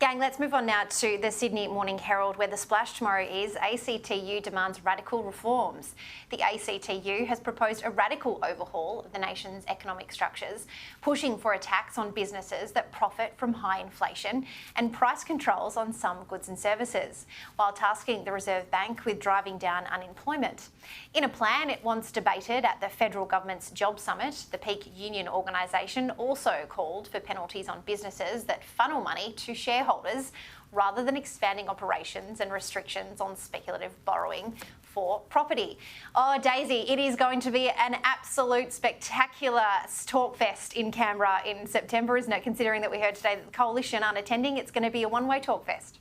Gang, let's move on now to the Sydney Morning Herald, where the splash tomorrow is ACTU demands radical reforms. The ACTU has proposed a radical overhaul of the nation's economic structures, pushing for a tax on businesses that profit from high inflation and price controls on some goods and services, while tasking the Reserve Bank with driving down unemployment. In a plan it once debated at the federal government's Job Summit, the peak union organisation also called for penalties on businesses that funnel money to shareholders rather than expanding operations and restrictions on speculative borrowing for property. Oh, Daisy, it is going to be an absolute spectacular talk fest in Canberra in September, isn't it? Considering that we heard today that the Coalition aren't attending, it's going to be a one-way talk fest.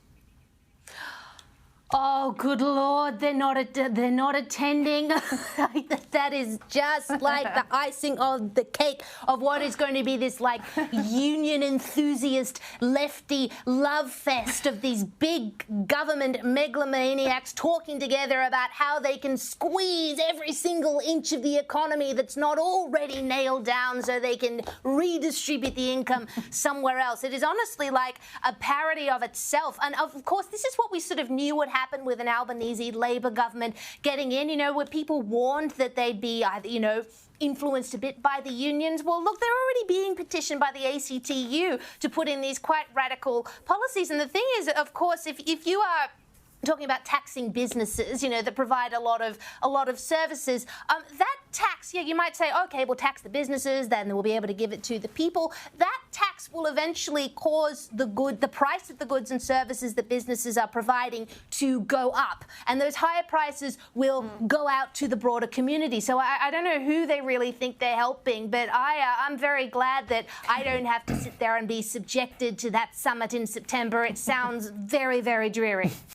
Oh, good Lord, they're not attending. That is just like the icing on the cake of what is going to be this like union-enthusiast, lefty love fest of these big government megalomaniacs talking together about how they can squeeze every single inch of the economy that's not already nailed down so they can redistribute the income somewhere else. It is honestly like a parody of itself. And of course, this is what we sort of knew would happen with an Albanese Labor government getting in, where people warned that they'd be either, influenced a bit by the unions. Well, look, they're already being petitioned by the ACTU to put in these quite radical policies. And the thing is, of course, if you are talking about taxing businesses, that provide a lot of services, that tax, you might say, okay, we'll tax the businesses, then we'll be able to give it to the people. That tax will eventually cause the price of the goods and services that businesses are providing to go up, and those higher prices will go out to the broader community. So I don't know who they really think they're helping, but I'm very glad that I don't have to sit there and be subjected to that summit in September. It sounds very, very dreary.